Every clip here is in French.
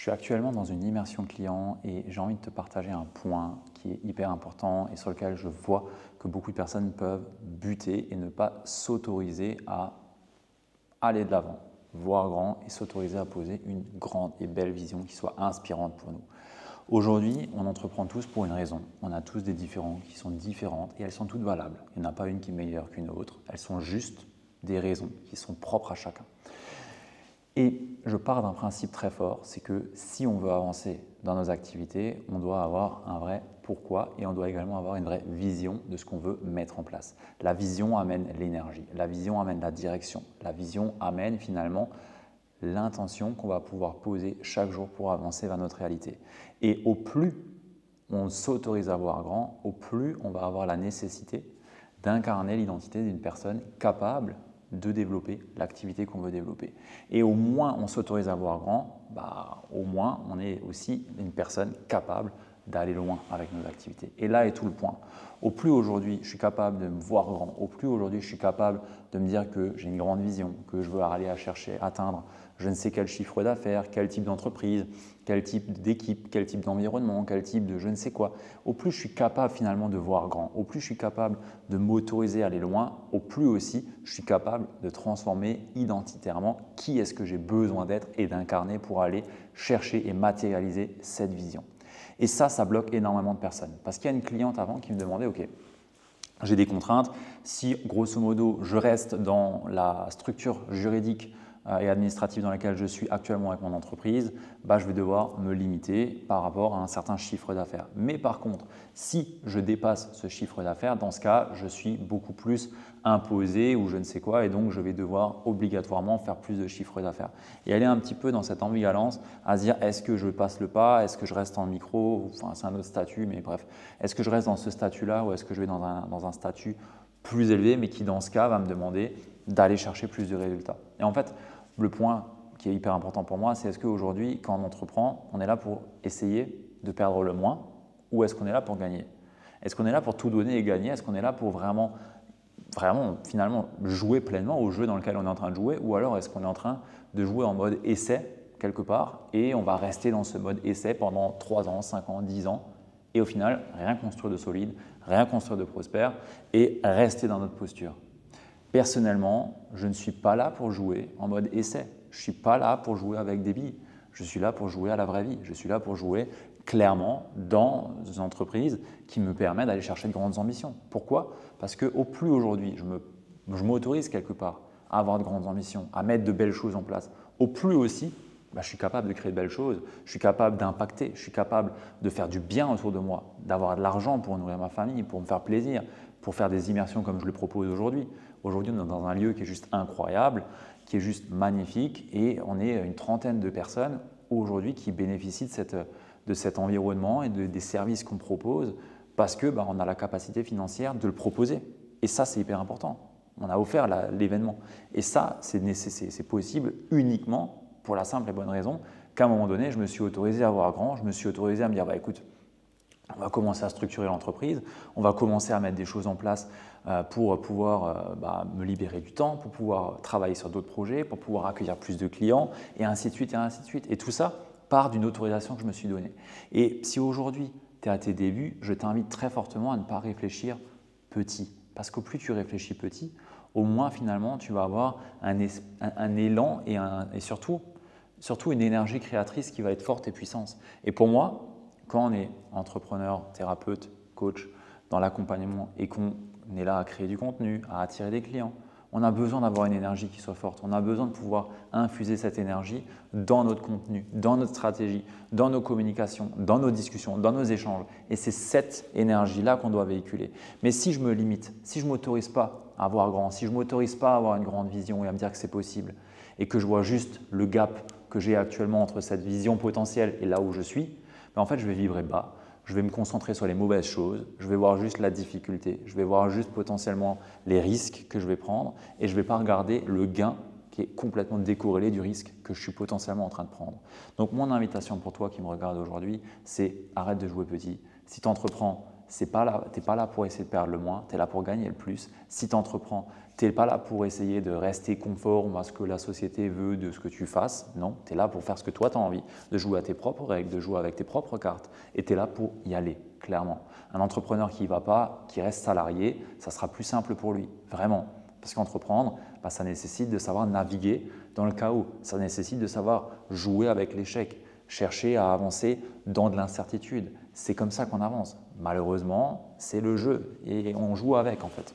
suis actuellement dans une immersion client et j'ai envie de te partager un point qui est hyper important et sur lequel je vois que beaucoup de personnes peuvent buter et ne pas s'autoriser à aller de l'avant, voir grand et s'autoriser à poser une grande et belle vision qui soit inspirante pour nous. Aujourd'hui, on entreprend tous pour une raison. On a tous des différents qui sont différentes et elles sont toutes valables. Il n'y en a pas une qui est meilleure qu'une autre. Elles sont juste des raisons qui sont propres à chacun. Et je pars d'un principe très fort, c'est que si on veut avancer dans nos activités, on doit avoir un vrai pourquoi et on doit également avoir une vraie vision de ce qu'on veut mettre en place. La vision amène l'énergie, la vision amène la direction, la vision amène finalement l'intention qu'on va pouvoir poser chaque jour pour avancer vers notre réalité. Et au plus on s'autorise à voir grand, au plus on va avoir la nécessité d'incarner l'identité d'une personne capable de développer l'activité qu'on veut développer. Et au moins on s'autorise à voir grand, au moins on est aussi une personne capable d'aller loin avec nos activités. Et là est tout le point. Au plus aujourd'hui je suis capable de me voir grand, au plus aujourd'hui je suis capable de me dire que j'ai une grande vision, que je veux aller à chercher, atteindre je ne sais quel chiffre d'affaires, quel type d'entreprise, quel type d'équipe, quel type d'environnement, quel type de je ne sais quoi. Au plus je suis capable finalement de voir grand, au plus je suis capable de m'autoriser à aller loin, au plus aussi je suis capable de transformer identitairement qui est-ce que j'ai besoin d'être et d'incarner pour aller chercher et matérialiser cette vision. Et ça bloque énormément de personnes. Parce qu'il y a une cliente avant qui me demandait, ok, j'ai des contraintes, si grosso modo je reste dans la structure juridique et administrative dans laquelle je suis actuellement avec mon entreprise, je vais devoir me limiter par rapport à un certain chiffre d'affaires. Mais par contre, si je dépasse ce chiffre d'affaires, dans ce cas, je suis beaucoup plus imposé ou je ne sais quoi et donc je vais devoir obligatoirement faire plus de chiffre d'affaires. Et elle est un petit peu dans cette ambivalence à se dire est-ce que je passe le pas, est-ce que je reste en micro, enfin c'est un autre statut, mais bref, est-ce que je reste dans ce statut-là ou est-ce que je vais dans un statut plus élevé mais qui dans ce cas va me demander d'aller chercher plus de résultats. Et en fait, le point qui est hyper important pour moi, c'est est-ce qu'aujourd'hui, quand on entreprend, on est là pour essayer de perdre le moins ou est-ce qu'on est là pour gagner? Est-ce qu'on est là pour tout donner et gagner? Est-ce qu'on est là pour vraiment finalement jouer pleinement au jeu dans lequel on est en train de jouer ou alors est-ce qu'on est en train de jouer en mode essai quelque part et on va rester dans ce mode essai pendant 3 ans, 5 ans, 10 ans et au final, rien construire de solide, rien construire de prospère et rester dans notre posture. Personnellement, je ne suis pas là pour jouer en mode essai. Je ne suis pas là pour jouer avec des billes. Je suis là pour jouer à la vraie vie. Je suis là pour jouer clairement dans une entreprise qui me permet d'aller chercher de grandes ambitions. Pourquoi? Parce qu'au plus aujourd'hui, je m'autorise quelque part à avoir de grandes ambitions, à mettre de belles choses en place, au plus aussi, je suis capable de créer de belles choses, je suis capable d'impacter, je suis capable de faire du bien autour de moi, d'avoir de l'argent pour nourrir ma famille, pour me faire plaisir, pour faire des immersions comme je le propose aujourd'hui. Aujourd'hui, on est dans un lieu qui est juste incroyable, qui est juste magnifique et on est une trentaine de personnes aujourd'hui qui bénéficient de cet environnement et des services qu'on propose parce qu'on a la capacité financière de le proposer. Et ça, c'est hyper important. On a offert l'événement. Et ça, c'est possible uniquement pour la simple et bonne raison qu'à un moment donné, je me suis autorisé à voir grand, je me suis autorisé à me dire écoute, on va commencer à structurer l'entreprise, on va commencer à mettre des choses en place pour pouvoir me libérer du temps, pour pouvoir travailler sur d'autres projets, pour pouvoir accueillir plus de clients et ainsi de suite et ainsi de suite. Et tout ça part d'une autorisation que je me suis donnée. Et si aujourd'hui tu es à tes débuts, je t'invite très fortement à ne pas réfléchir petit. Parce qu'au plus tu réfléchis petit, au moins finalement tu vas avoir un élan et surtout une énergie créatrice qui va être forte et puissante. Et pour moi, quand on est entrepreneur, thérapeute, coach dans l'accompagnement et qu'on est là à créer du contenu, à attirer des clients, on a besoin d'avoir une énergie qui soit forte. On a besoin de pouvoir infuser cette énergie dans notre contenu, dans notre stratégie, dans nos communications, dans nos discussions, dans nos échanges. Et c'est cette énergie-là qu'on doit véhiculer. Mais si je me limite, si je ne m'autorise pas à voir grand, si je ne m'autorise pas à avoir une grande vision et à me dire que c'est possible et que je vois juste le gap que j'ai actuellement entre cette vision potentielle et là où je suis, en fait, je vais vibrer bas. Je vais me concentrer sur les mauvaises choses, je vais voir juste la difficulté, je vais voir juste potentiellement les risques que je vais prendre et je ne vais pas regarder le gain qui est complètement décorrélé du risque que je suis potentiellement en train de prendre. Donc mon invitation pour toi qui me regarde aujourd'hui, c'est arrête de jouer petit. Si tu entreprends, tu n'es pas là pour essayer de perdre le moins, tu es là pour gagner le plus. Si tu entreprends, tu n'es pas là pour essayer de rester conforme à ce que la société veut de ce que tu fasses. Non, tu es là pour faire ce que toi tu as envie, de jouer à tes propres règles, de jouer avec tes propres cartes. Et tu es là pour y aller, clairement. Un entrepreneur qui ne va pas, qui reste salarié, ça sera plus simple pour lui, vraiment. Parce qu'entreprendre, ça nécessite de savoir naviguer dans le chaos. Ça nécessite de savoir jouer avec l'échec, chercher à avancer dans de l'incertitude. C'est comme ça qu'on avance. Malheureusement, c'est le jeu et on joue avec en fait.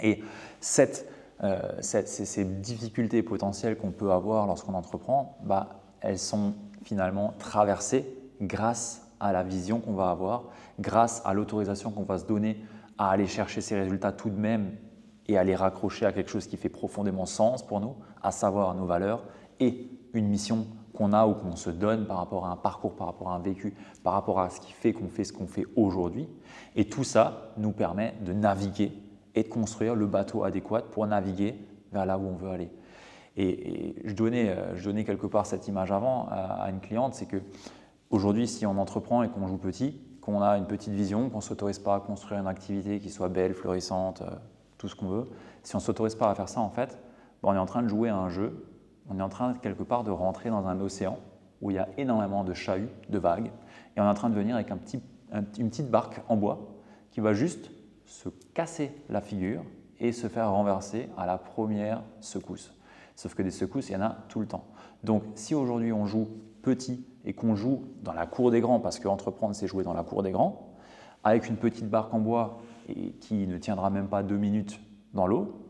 Et ces difficultés potentielles qu'on peut avoir lorsqu'on entreprend, elles sont finalement traversées grâce à la vision qu'on va avoir, grâce à l'autorisation qu'on va se donner à aller chercher ces résultats tout de même et à les raccrocher à quelque chose qui fait profondément sens pour nous, à savoir nos valeurs et une mission qu'on a ou qu'on se donne par rapport à un parcours, par rapport à un vécu, par rapport à ce qui fait qu'on fait ce qu'on fait aujourd'hui. Et tout ça nous permet de naviguer et de construire le bateau adéquat pour naviguer vers là où on veut aller. Et je donnais quelque part cette image avant à une cliente, c'est qu'aujourd'hui, si on entreprend et qu'on joue petit, qu'on a une petite vision, qu'on ne s'autorise pas à construire une activité qui soit belle, florissante, tout ce qu'on veut, si on ne s'autorise pas à faire ça, en fait, on est en train de jouer à un jeu, on est en train quelque part de rentrer dans un océan où il y a énormément de chahuts, de vagues, et on est en train de venir avec une petite barque en bois qui va juste se casser la figure et se faire renverser à la première secousse. Sauf que des secousses, il y en a tout le temps. Donc si aujourd'hui on joue petit et qu'on joue dans la cour des grands, parce qu'entreprendre c'est jouer dans la cour des grands, avec une petite barque en bois et qui ne tiendra même pas 2 minutes dans l'eau,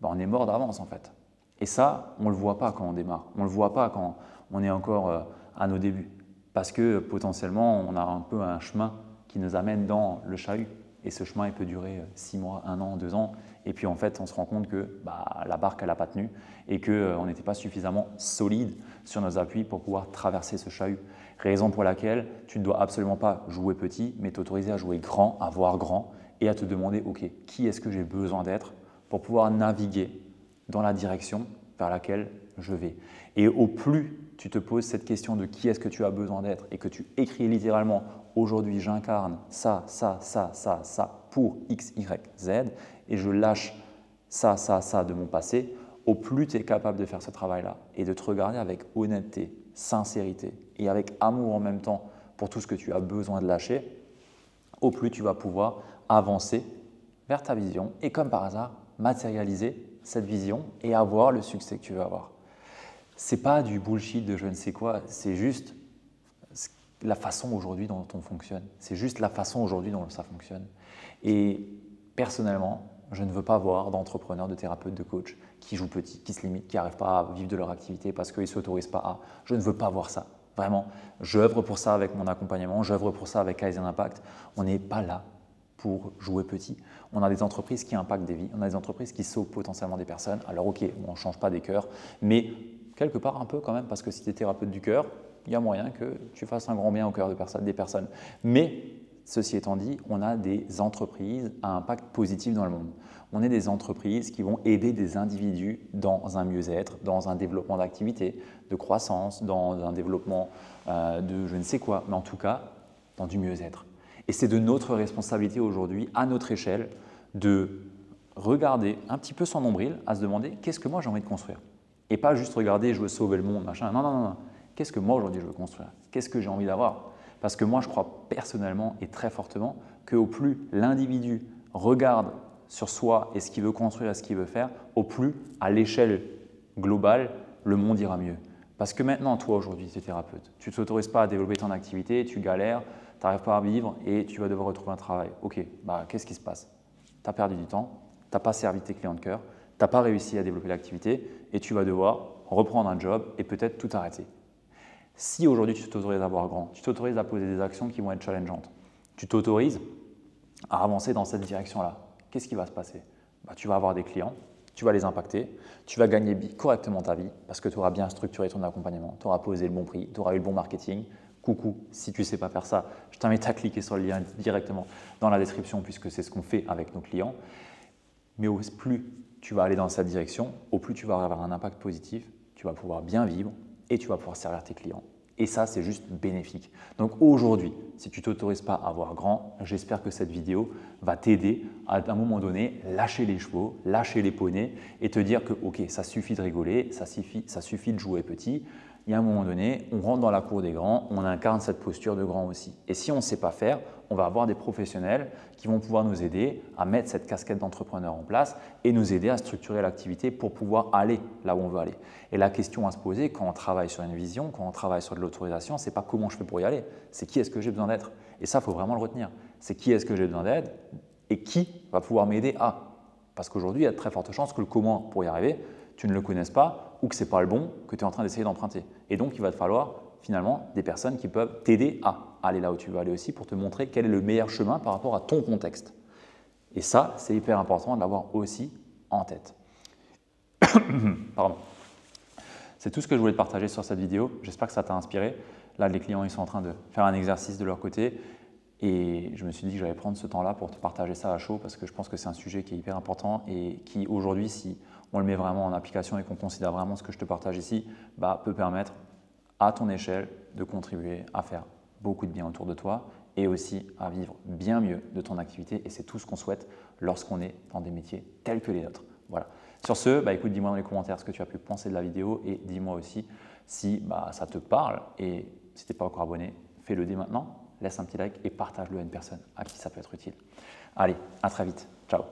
on est mort d'avance en fait. Et ça, on ne le voit pas quand on démarre, on ne le voit pas quand on est encore à nos débuts, parce que potentiellement on a un peu un chemin qui nous amène dans le chahut. Et ce chemin, il peut durer 6 mois, 1 an, 2 ans. Et puis en fait, on se rend compte que la barque, elle n'a pas tenu et qu'on n'était pas suffisamment solide sur nos appuis pour pouvoir traverser ce chahut. Raison pour laquelle tu ne dois absolument pas jouer petit, mais t'autoriser à jouer grand, à voir grand et à te demander, OK, qui est-ce que j'ai besoin d'être pour pouvoir naviguer dans la direction vers laquelle je vais. Et au plus tu te poses cette question de qui est-ce que tu as besoin d'être et que tu écris littéralement « aujourd'hui j'incarne ça, ça, ça, ça, ça pour X, Y, Z et je lâche ça, ça, ça de mon passé », au plus tu es capable de faire ce travail-là et de te regarder avec honnêteté, sincérité et avec amour en même temps pour tout ce que tu as besoin de lâcher, au plus tu vas pouvoir avancer vers ta vision et comme par hasard, matérialiser cette vision et avoir le succès que tu veux avoir. Ce n'est pas du bullshit de je ne sais quoi, c'est juste la façon aujourd'hui dont on fonctionne. C'est juste la façon aujourd'hui dont ça fonctionne. Et personnellement, je ne veux pas voir d'entrepreneurs, de thérapeutes, de coachs qui jouent petit, qui se limitent, qui n'arrivent pas à vivre de leur activité parce qu'ils ne s'autorisent pas à. Je ne veux pas voir ça. Vraiment, j'œuvre pour ça avec mon accompagnement, j'œuvre pour ça avec Kaizen Impact. On n'est pas là pour jouer petit. On a des entreprises qui impactent des vies, on a des entreprises qui sauvent potentiellement des personnes. Alors ok, on ne change pas des cœurs, mais quelque part un peu quand même, parce que si tu es thérapeute du cœur, il y a moyen que tu fasses un grand bien au cœur des personnes. Mais ceci étant dit, on a des entreprises à impact positif dans le monde. On est des entreprises qui vont aider des individus dans un mieux-être, dans un développement d'activité, de croissance, dans un développement de je ne sais quoi, mais en tout cas dans du mieux-être. Et c'est de notre responsabilité aujourd'hui, à notre échelle, de regarder un petit peu son nombril, à se demander qu'est-ce que moi j'ai envie de construire. Et pas juste regarder je veux sauver le monde, machin. Non, non, non, non. Qu'est-ce que moi aujourd'hui je veux construire? Qu'est-ce que j'ai envie d'avoir? Parce que moi je crois personnellement et très fortement qu'au plus l'individu regarde sur soi et ce qu'il veut construire et ce qu'il veut faire, au plus à l'échelle globale, le monde ira mieux. Parce que maintenant, toi aujourd'hui, tu es thérapeute, tu ne t'autorises pas à développer ton activité, tu galères, tu n'arrives pas à vivre et tu vas devoir retrouver un travail. Ok, qu'est-ce qui se passe? Tu as perdu du temps, tu n'as pas servi tes clients de cœur, tu n'as pas réussi à développer l'activité et tu vas devoir reprendre un job et peut-être tout arrêter. Si aujourd'hui tu t'autorises à voir grand, tu t'autorises à poser des actions qui vont être challengeantes, tu t'autorises à avancer dans cette direction-là, qu'est-ce qui va se passer? Tu vas avoir des clients, tu vas les impacter, tu vas gagner correctement ta vie parce que tu auras bien structuré ton accompagnement, tu auras posé le bon prix, tu auras eu le bon marketing. Coucou, si tu ne sais pas faire ça, je t'invite à cliquer sur le lien directement dans la description puisque c'est ce qu'on fait avec nos clients. Mais au plus tu vas aller dans cette direction, au plus tu vas avoir un impact positif, tu vas pouvoir bien vivre et tu vas pouvoir servir tes clients Et ça, c'est juste bénéfique. Donc aujourd'hui, si tu ne t'autorises pas à voir grand, j'espère que cette vidéo va t'aider à un moment donné, lâcher les chevaux, lâcher les poneys et te dire que ok, ça suffit de rigoler, ça suffit de jouer petit. Il y a un moment donné, on rentre dans la cour des grands, on incarne cette posture de grand aussi. Et si on ne sait pas faire, on va avoir des professionnels qui vont pouvoir nous aider à mettre cette casquette d'entrepreneur en place et nous aider à structurer l'activité pour pouvoir aller là où on veut aller. Et la question à se poser quand on travaille sur une vision, quand on travaille sur de l'autorisation, ce n'est pas comment je fais pour y aller, c'est qui est-ce que j'ai besoin d'être. Et ça, il faut vraiment le retenir. C'est qui est-ce que j'ai besoin d'être et qui va pouvoir m'aider à. Parce qu'aujourd'hui, il y a de très fortes chances que le comment pour y arriver, tu ne le connaisses pas ou que ce n'est pas le bon que tu es en train d'essayer d'emprunter. Et donc, il va te falloir finalement des personnes qui peuvent t'aider à aller là où tu veux aller aussi pour te montrer quel est le meilleur chemin par rapport à ton contexte. Et ça, c'est hyper important de l'avoir aussi en tête. Pardon. C'est tout ce que je voulais te partager sur cette vidéo. J'espère que ça t'a inspiré. Là, les clients ils sont en train de faire un exercice de leur côté et je me suis dit que j'allais prendre ce temps-là pour te partager ça à chaud parce que je pense que c'est un sujet qui est hyper important et qui aujourd'hui, si on le met vraiment en application et qu'on considère vraiment ce que je te partage ici, peut permettre à ton échelle de contribuer à faire beaucoup de bien autour de toi et aussi à vivre bien mieux de ton activité. Et c'est tout ce qu'on souhaite lorsqu'on est dans des métiers tels que les nôtres. Voilà. Sur ce, écoute, dis-moi dans les commentaires ce que tu as pu penser de la vidéo et dis-moi aussi si ça te parle. Et si tu n'es pas encore abonné, fais-le dès maintenant, laisse un petit like et partage-le à une personne à qui ça peut être utile. Allez, à très vite. Ciao.